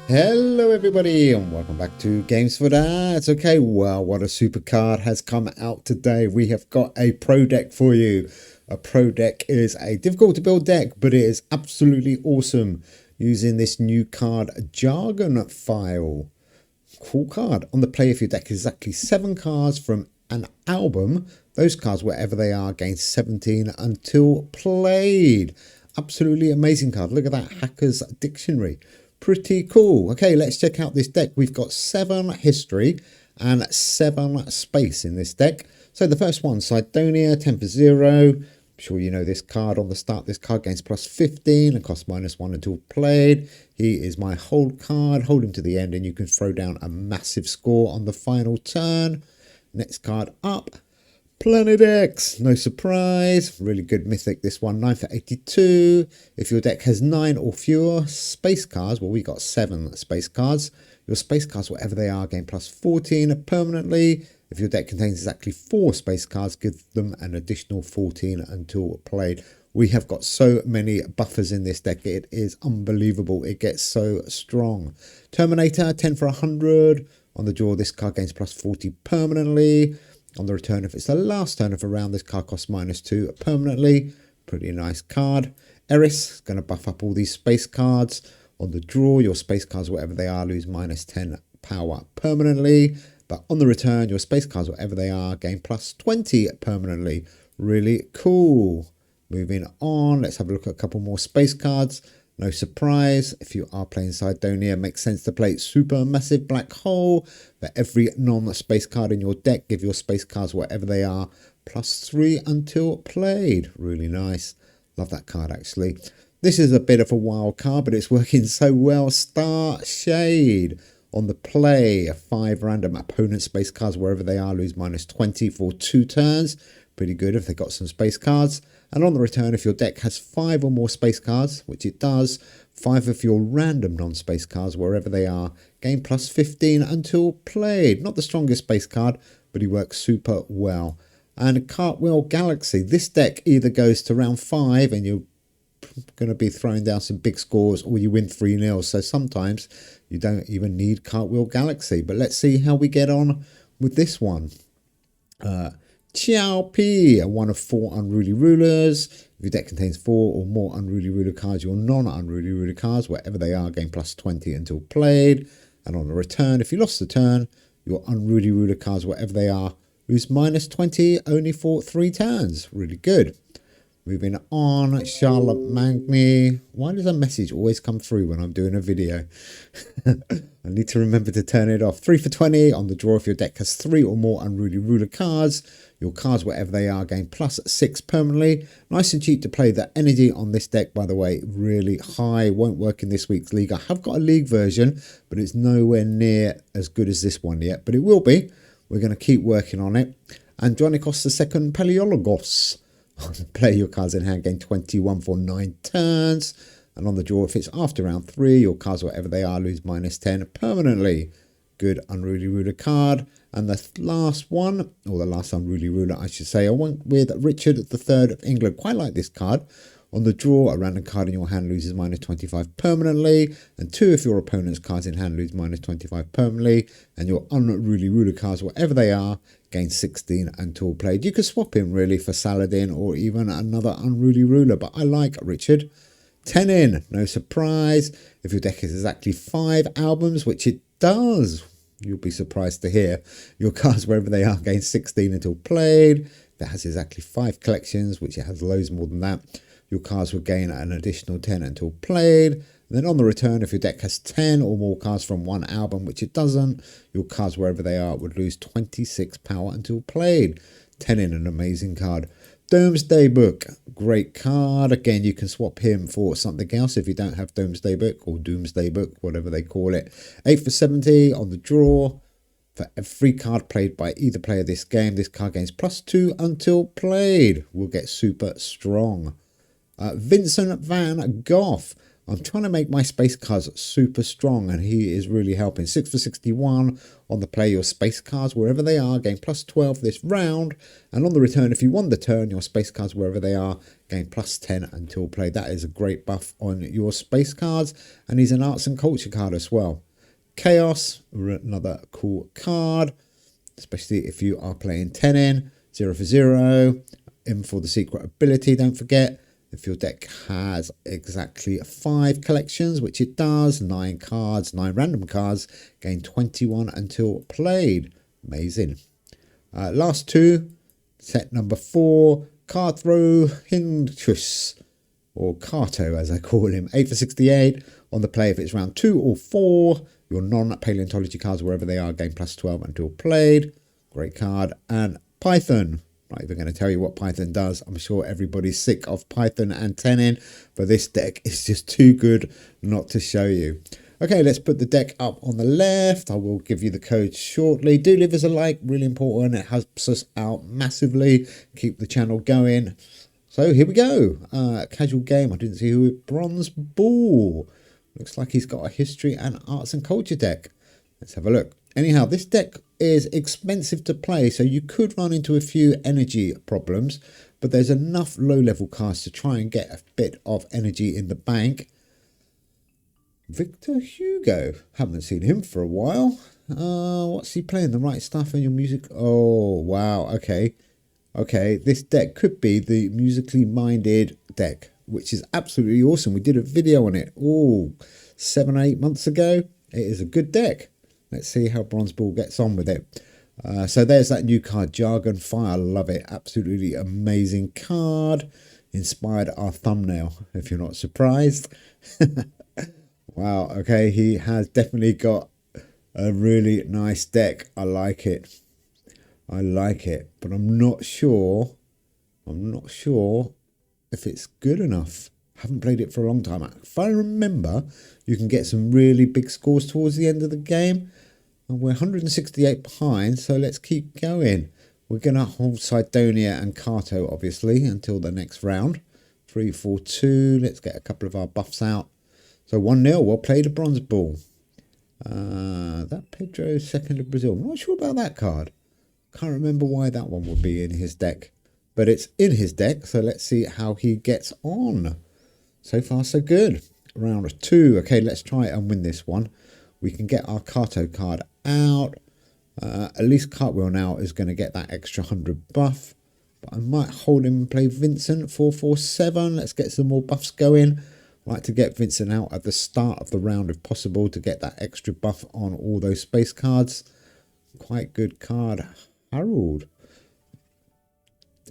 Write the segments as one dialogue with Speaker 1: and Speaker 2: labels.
Speaker 1: Hello everybody and welcome back to Games for Dads. Okay, well, what a super card has come out today. We have got a pro deck for you. A pro deck is a difficult to build deck, but it is absolutely awesome using this new card Jargon file. Cool card. On the play of your deck is exactly 7 cards from an album. Those cards, wherever they are, gain 17 until played. Absolutely amazing card. Look at that Hacker's Dictionary. Pretty cool. Okay, let's check out this deck. We've got 7 history and 7 space in this deck. So the first one, Sidonia, 10 for 0. I'm sure you know this card. On the start, this card gains plus 15 and costs -1 until played. He is my hold card. Hold him to the end and you can throw down a massive score on the final turn. Next card up, Planet X, no surprise, really good mythic this one, 9 for 82. If your deck has 9 or fewer space cards, well we got 7 space cards, your space cards, whatever they are, gain plus 14 permanently. If your deck contains exactly 4 space cards, give them an additional 14 until played. We have got so many buffers in this deck, it is unbelievable, it gets so strong. Terminator, 10 for 100. On the draw, this card gains plus 40 permanently. On the return, if it's the last turn of a round, this card costs -2 permanently. Pretty nice card. Eris is going to buff up all these space cards. On the draw, your space cards, whatever they are, lose -10 power permanently. But on the return, your space cards, whatever they are, gain plus 20 permanently. Really cool. Moving on, let's have a look at a couple more space cards. No surprise, if you are playing Sidonia, it makes sense to play Super Massive Black Hole. For every non-space card in your deck, give your space cards, whatever they are, +3 until played. Really nice. Love that card, actually. This is a bit of a wild card, but it's working so well. Star Shade. On the play, 5 random opponent space cards, wherever they are, lose -20 for 2 turns. Pretty good if they've got some space cards. And on the return, if your deck has 5 or more space cards, which it does, 5 of your random non-space cards, wherever they are, gain plus 15 until played. Not the strongest space card, but he works super well. And Cartwheel Galaxy. This deck either goes to round 5 and you're going to be throwing down some big scores, or you win 3-0. So sometimes you don't even need Cartwheel Galaxy. But let's see how we get on with this one. Chiao P, one of 4 Unruly Rulers. If your deck contains 4 or more Unruly Ruler cards, your non-Unruly Ruler cards, wherever they are, gain plus 20 until played. And on the return, if you lost the turn, your Unruly Ruler cards, whatever they are, lose -20 only for 3 turns. Really good. Moving on, Charlotte Magni. Why does a message always come through when I'm doing a video? I need to remember to turn it off. 3 for 20. On the draw, if your deck has 3 or more Unruly Ruler cards, your cards, whatever they are, gain +6 permanently. Nice and cheap to play. The energy on this deck, by the way, really high. Won't work in this week's league. I have got a league version, but it's nowhere near as good as this one yet. But it will be. We're going to keep working on it. Andronikos II Paleologos. Play your cards in hand, gain 21 for 9 turns. And on the draw, if it's after round 3, your cards, whatever they are, lose -10 permanently. Good Unruly Ruler card. And the last one, or the last Unruly Ruler, I should say, I went with Richard III of England. Quite like this card. On the draw, a random card in your hand loses -25 permanently. And 2 of your opponent's cards in hand lose -25 permanently. And your Unruly Ruler cards, whatever they are, gain 16 until played. You could swap him really for Saladin or even another Unruly Ruler, but I like Richard. 10 in, no surprise. If your deck is exactly 5 albums, which it does, you'll be surprised to hear, your cards, wherever they are, gain 16 until played. That has exactly 5 collections, which it has loads more than that. Your cards will gain an additional 10 until played. And then on the return, if your deck has 10 or more cards from 1 album, which it doesn't, your cards, wherever they are, would lose 26 power until played. 10 in, an amazing card. Doomsday Book, great card. Again, you can swap him for something else if you don't have Doomsday Book or Doomsday Book, whatever they call it. 8 for 70 on the draw. For every card played by either player this game, this card gains +2 until played. Will get super strong. Vincent van Gogh, I'm trying to make my space cards super strong, and he is really helping. 6 for 61 on the play. Your space cards, wherever they are, gain plus 12 this round. And on the return, if you won the turn, your space cards, wherever they are, gain plus 10 until play. That is a great buff on your space cards. And he's an arts and culture card as well. Chaos, another cool card, especially if you are playing 10 in, 0 for 0, in for the secret ability, don't forget. If your deck has exactly 5 collections, which it does, 9 cards, 9 random cards, gain 21 until played. Amazing. Last two, set number 4, Carthro Hindchus, or Carto as I call him, 8 for 68. On the play, if it's round 2 or 4, your non-paleontology cards, wherever they are, gain plus 12 until played. Great card. And Python. Not even going to tell you what Python does. I'm sure everybody's sick of Python and Tenon, but this deck is just too good not to show you. Okay, let's put the deck up on the left. I will give you the code shortly. Do leave us a like, really important. It helps us out massively. Keep the channel going. So here we go. Casual game. I didn't see who. Bronze Bull. Looks like he's got a history and arts and culture deck. Let's have a look. Anyhow, this deck is expensive to play, so you could run into a few energy problems, but there's enough low-level cards to try and get a bit of energy in the bank. Victor Hugo. Haven't seen him for a while. What's he playing? The right stuff in your music? Oh, wow. Okay. Okay, this deck could be the musically minded deck, which is absolutely awesome. We did a video on it, 7 or 8 months ago. It is a good deck. Let's see how Bronze Bull gets on with it. So there's that new card, Jargon Fire. I love it. Absolutely amazing card. Inspired our thumbnail, if you're not surprised. Wow, okay, he has definitely got a really nice deck. I like it. I like it, but I'm not sure if it's good enough. Haven't played it for a long time. If I remember, you can get some really big scores towards the end of the game. And we're 168 behind, so let's keep going. We're going to hold Cydonia and Carto, obviously, until the next round. 3-4-2. Let's get a couple of our buffs out. So 1-0. Well played, a Bronze Bull. That Pedro second of Brazil. I'm not sure about that card. Can't remember why that one would be in his deck. But it's in his deck, so let's see how he gets on. So far, so good. Round 2. Okay, let's try and win this one. We can get our Carto card out. At least Cartwheel now is going to get that extra 100 buff. But I might hold him and play Vincent. 4-4-7. Let's get some more buffs going. I like to get Vincent out at the start of the round if possible to get that extra buff on all those space cards. Quite good card. Harold.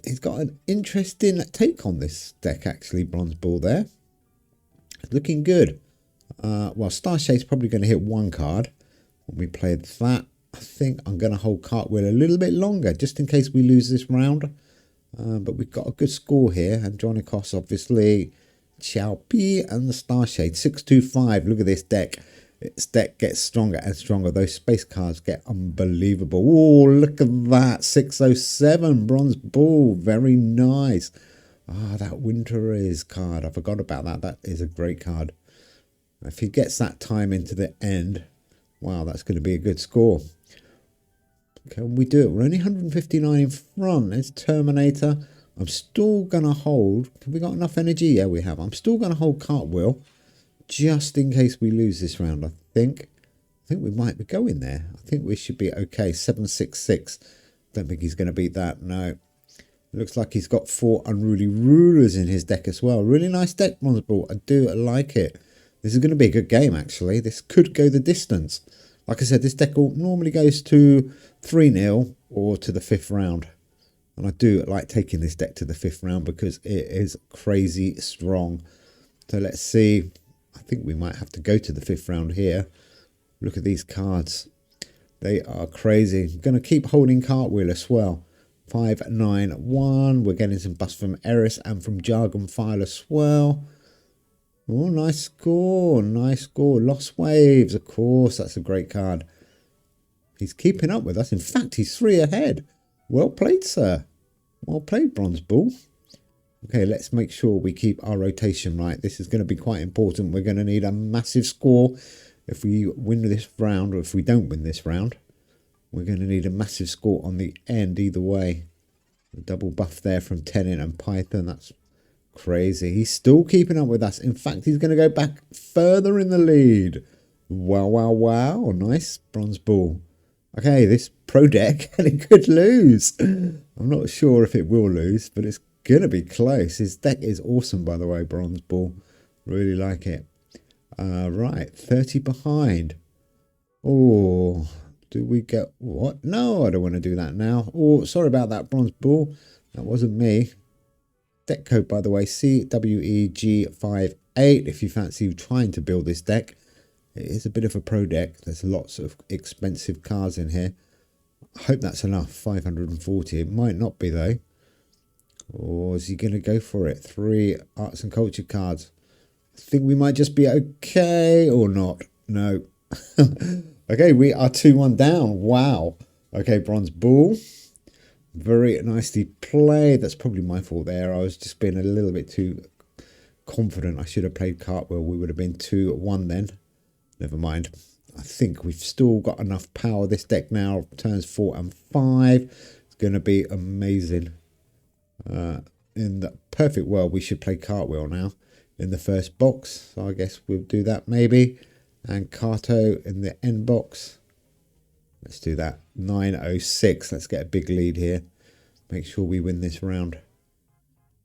Speaker 1: He's got an interesting take on this deck, actually, Bronze Bull there. Looking good. Well, Starshade's probably going to hit one card when we play that. I think I'm going to hold Cartwheel a little bit longer, just in case we lose this round. But we've got a good score here. Andronikos, obviously. Xiaopi and the Starshade. 6-2-5. Look at this deck. Its deck gets stronger and stronger. Those space cards get unbelievable. Oh, look at that. 607 Bronze Bull. Very nice. That Winter is card. I forgot about that. That is a great card. If he gets that time into the end, wow, that's going to be a good score. Can we do it? We're only 159 in front. There's Terminator. I'm still going to hold. Have we got enough energy? Yeah, we have. I'm still going to hold Cartwheel just in case we lose this round, I think. I think we might be going there. I think we should be okay. 7-6-6. Don't think he's going to beat that. No. Looks like he's got 4 Unruly Rulers in his deck as well. Really nice deck, Bronze Bull. I do like it. This is going to be a good game, actually. This could go the distance. Like I said, this deck normally goes to 3-0 or to the 5th round. And I do like taking this deck to the 5th round because it is crazy strong. So let's see. I think we might have to go to the 5th round here. Look at these cards. They are crazy. I'm going to keep holding Cartwheel as well. 5-9-1. We're getting some buffs from Eris and from Jargon File as well. Oh, nice score. Nice score. Lost Waves, of course. That's a great card. He's keeping up with us. In fact, he's 3 ahead. Well played, sir. Well played, Bronze Bull. Okay, let's make sure we keep our rotation right. This is going to be quite important. We're going to need a massive score if we win this round, or if we don't win this round. We're going to need a massive score on the end either way. A double buff there from Tenon and Python. That's crazy. He's still keeping up with us. In fact, he's going to go back further in the lead. Wow, wow, wow. Nice bronze ball. Okay, this pro deck, and it could lose. I'm not sure if it will lose, but it's going to be close. His deck is awesome, by the way, bronze ball. Really like it. Right, 30 behind. Oh, do we get what? No, I don't want to do that now. Oh, sorry about that, bronze ball. That wasn't me. Deck code, by the way, CWEG58. If you fancy trying to build this deck, it is a bit of a pro deck. There's lots of expensive cards in here. I hope that's enough. 540. It might not be, though. Or is he going to go for it? 3 arts and culture cards. I think we might just be okay or not. No. Okay, we are 2-1 down. Wow. Okay, bronze ball. Very nicely played. That's probably my fault there. I was just being a little bit too confident. I should have played cartwheel. We would have been 2-1 then. Never mind. I think we've still got enough power. This deck now, turns 4 and 5. It's going to be amazing. In the perfect world, we should play cartwheel now in the first box. So I guess we'll do that maybe. And Kato in the end box. Let's do that. 906. Let's get a big lead here. Make sure we win this round.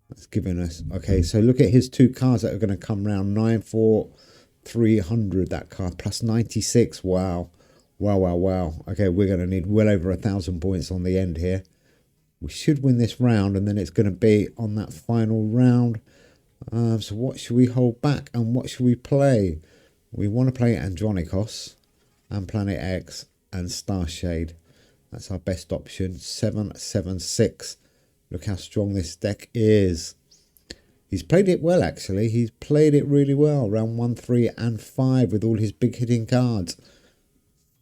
Speaker 1: That's giving us... Okay, so look at his 2 cards that are going to come round. 94300, that card. Plus 96. Wow. Wow, wow, wow. Okay, we're going to need well over 1,000 points on the end here. We should win this round, and then it's going to be on that final round. So what should we hold back, and what should we play? We want to play Andronikos and Planet X and Starshade. That's our best option. 776. Look how strong this deck is. He's played it well, actually. He's played it really well. Round 1, 3, and 5 with all his big hitting cards.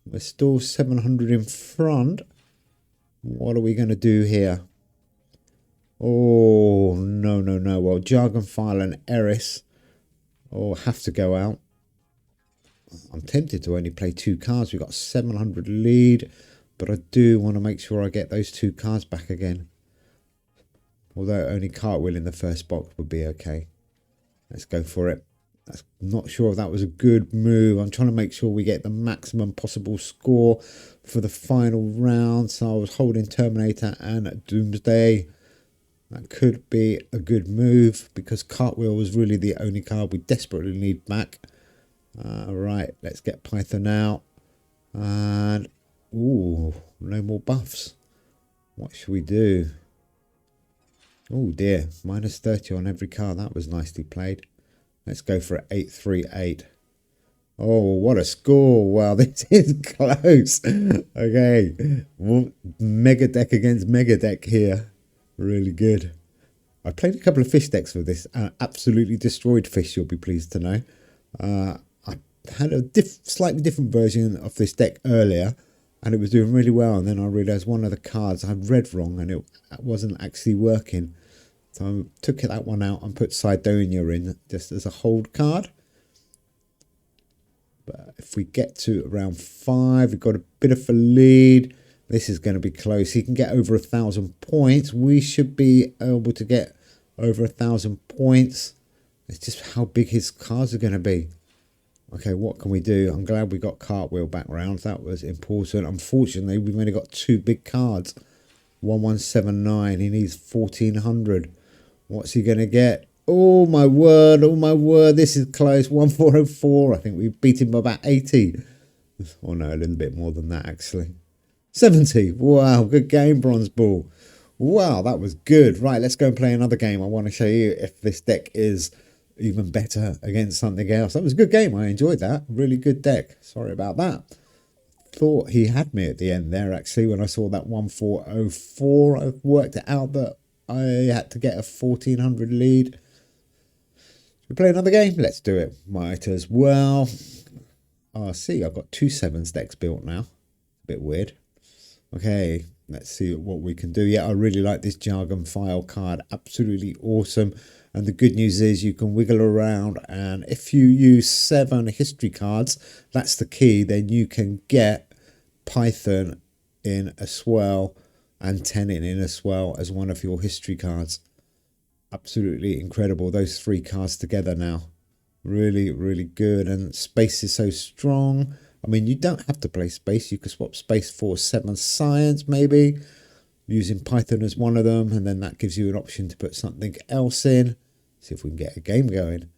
Speaker 1: We're still 700 in front. What are we going to do here? Oh, no, no, no. Well, Jargon File and Eris have to go out. I'm tempted to only play 2 cards. We've got 700 lead, but I do want to make sure I get those 2 cards back again. Although only cartwheel in the first box would be okay. Let's go for it. I'm not sure if that was a good move. I'm trying to make sure we get the maximum possible score for the final round. So I was holding Terminator and Doomsday. That could be a good move because cartwheel was really the only card we desperately need back. Right, let's get Python out. And, ooh, no more buffs. What should we do? Oh dear, minus 30 on every card. That was nicely played. Let's go for 838. Oh, what a score. Wow, this is close. Okay, mega deck against mega deck here. Really good. I played a couple of fish decks with this. Absolutely destroyed fish, you'll be pleased to know. I had a slightly different version of this deck earlier, and it was doing really well. And then I realised one of the cards I read wrong, and it wasn't actually working. So I took that one out and put Sidonia in just as a hold card. But if we get to round 5, we've got a bit of a lead. This is going to be close. He can get over 1,000 points. We should be able to get over 1,000 points. It's just how big his cards are going to be. Okay, what can we do? I'm glad we got cartwheel back round. That was important. Unfortunately, we've only got 2 big cards. 1179. He needs 1,400. What's he going to get? Oh, my word. Oh, my word. This is close. 1404. I think we beat him by about 80. Oh, no, a little bit more than that, actually. 70. Wow, good game, Bronze Ball. Wow, that was good. Right, let's go and play another game. I want to show you if this deck is even better against something else. That was a good game. I enjoyed that. Really good deck. Sorry about that. Thought he had me at the end there, actually, when I saw that 1404. I worked it out that I had to get a 1,400 lead. Should we play another game? Let's do it. Might as well. Oh, see, I've got 2 7s decks built now. A bit weird. Okay, Let's see what we can do. Yeah, I really like this Jargon file card. Absolutely awesome. And the good news is you can wiggle around, and if you use 7 history cards, that's the key, then you can get Python in a swell and Tenon in a swell as one of your history cards. Absolutely incredible. Those 3 cards together now. Really, really good. And space is so strong. I mean, you don't have to play space. You could swap space for 7 science, maybe, using Python as one of them. And then that gives you an option to put something else in. See if we can get a game going.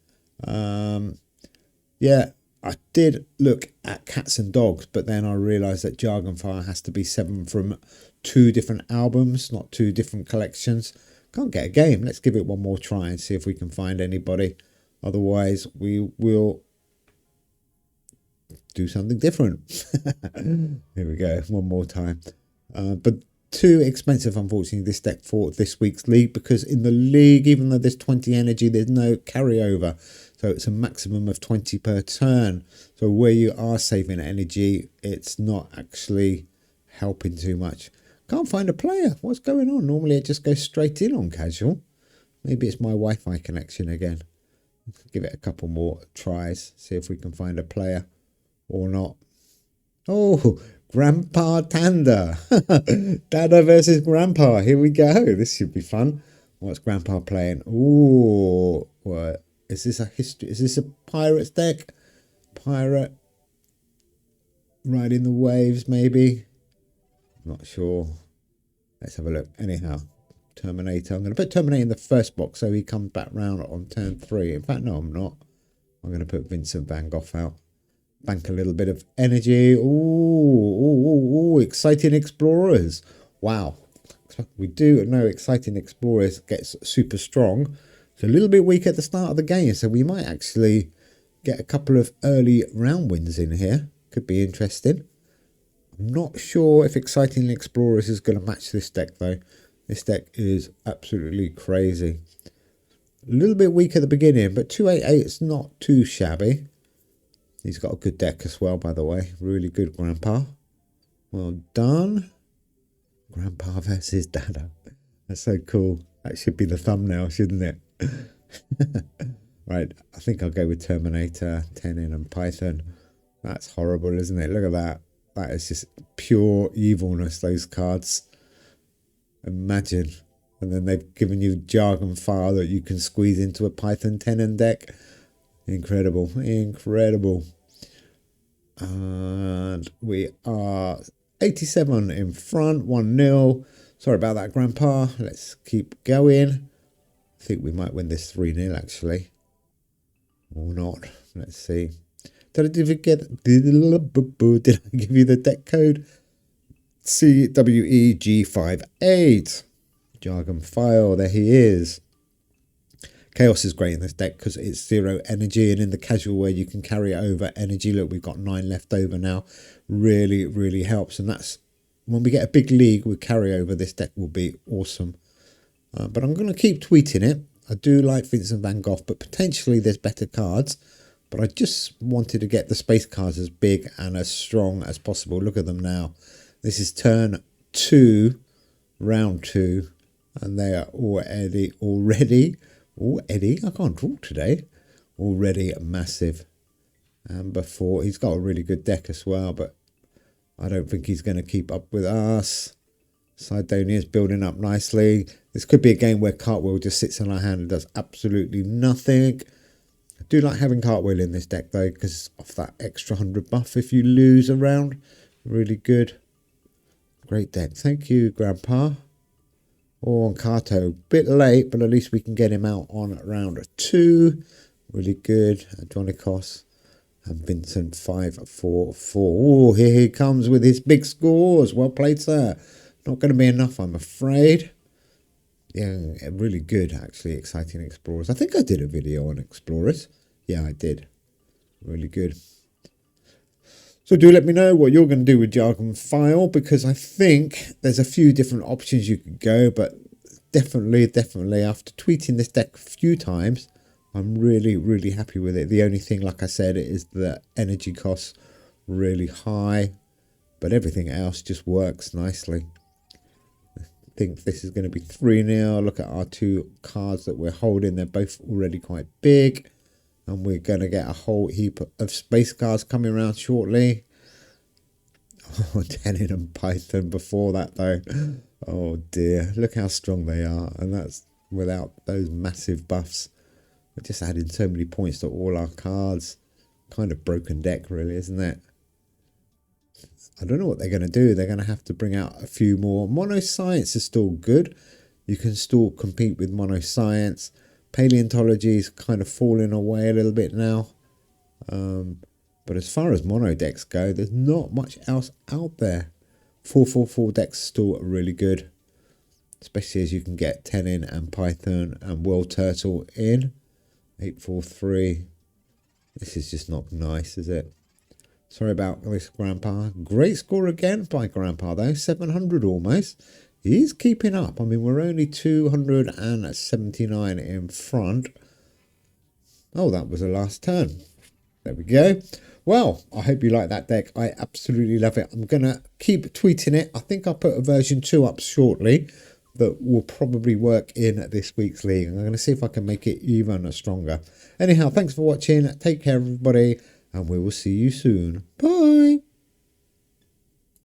Speaker 1: Yeah, I did look at cats and dogs, but then I realised that Jargon Fire has to be 7 from 2 different albums, not 2 different collections. Can't get a game. Let's give it one more try and see if we can find anybody. Otherwise, we will do something different. Here we go, one more time. But too expensive, unfortunately, this deck for this week's league, because in the league, even though there's 20 energy, there's no carryover. So it's a maximum of 20 per turn. So where you are saving energy, it's not actually helping too much. Can't find a player. What's going on? Normally it just goes straight in on casual. Maybe it's my Wi-Fi connection again. Give it a couple more tries. See if we can find a player or not. Oh, Grandpa Tanda. Dada versus Grandpa. Here we go. This should be fun. What's Grandpa playing? Ooh, what? Is this a history? Is this a Pirates deck? Pirate. Riding the waves, maybe. Not sure. Let's have a look. Anyhow, Terminator. I'm going to put Terminator in the first box so he comes back round on turn 3. In fact, no, I'm not. I'm going to put Vincent van Gogh out. Bank a little bit of energy. Ooh, Exciting Explorers. Wow. We do know Exciting Explorers gets super strong. It's a little bit weak at the start of the game, so we might actually get a couple of early round wins in here. Could be interesting. I'm not sure if Exciting Explorers is going to match this deck, though. This deck is absolutely crazy. A little bit weak at the beginning, but 288 is not too shabby. He's got a good deck as well, by the way. Really good, Grandpa. Well done. Grandpa versus Dada. That's so cool. That should be the thumbnail, shouldn't it? Right, I think I'll go with Terminator, Tenon and Python. That's horrible, isn't it? Look at that. That is just pure evilness, those cards. Imagine. And then they've given you Jargon file that you can squeeze into a Python Tenon deck. Incredible, incredible. And we are 87 in front, 1-0. Sorry about that, Grandpa. Let's keep going. I think we might win this 3-0 actually. Or not. Let's see. Did I give you the deck code? CWEG58. Jargon file. There he is. Chaos is great in this deck because it's 0 energy, and in the casual where you can carry over energy. Look, we've got 9 left over now. Really, really helps. And that's when we get a big league with carryover, this deck will be awesome. But I'm going to keep tweeting it. I do like Vincent van Gogh, but potentially there's better cards. But I just wanted to get the space cards as big and as strong as possible. Look at them now. This is turn 2, round 2, and they are already, I can't talk today, already massive. And before, he's got a really good deck as well, but I don't think he's going to keep up with us. Sidonia's building up nicely. This could be a game where Cartwheel just sits on our hand and does absolutely nothing. I do like having Cartwheel in this deck though, because of that extra 100 buff if you lose a round. Really good. Great deck. Thank you, Grandpa. Oh, on Kato. Bit late, but at least we can get him out on round 2. Really good. Adronikos and Vincent 5-4-4. Oh, here he comes with his big scores. Well played, sir. Not going to be enough, I'm afraid. Yeah, really good, actually. Exciting Explorers. I think I did a video on Explorers. Yeah, I did. Really good. So do let me know what you're going to do with Jargon File, because I think there's a few different options you could go, but definitely after tweeting this deck a few times, I'm really, really happy with it. The only thing, like I said, is the energy costs really high, but everything else just works nicely. think this is going to be 3-0. Look at our two cards that we're holding. They're both already quite big. And we're going to get a whole heap of space cards coming around shortly. Oh, Tenin and Python before that, though. Oh, dear. Look how strong they are. And that's without those massive buffs. We're just adding so many points to all our cards. Kind of broken deck, really, isn't it? I don't know what they're going to do. They're going to have to bring out a few more. Mono Science is still good. You can still compete with Mono Science. Paleontology is kind of falling away a little bit now. But as far as mono decks go, there's not much else out there. 444 decks still really good. Especially as you can get Tenin and Python and World Turtle in. 843. This is just not nice, is it? Sorry about this, Grandpa. Great score again by Grandpa, though. 700 almost. He's keeping up. I mean, we're only 279 in front. Oh, that was the last turn. There we go. Well, I hope you like that deck. I absolutely love it. I'm going to keep tweeting it. I think I'll put a version 2 up shortly that will probably work in this week's league. I'm going to see if I can make it even stronger. Anyhow, thanks for watching. Take care, everybody, and we will see you soon. Bye.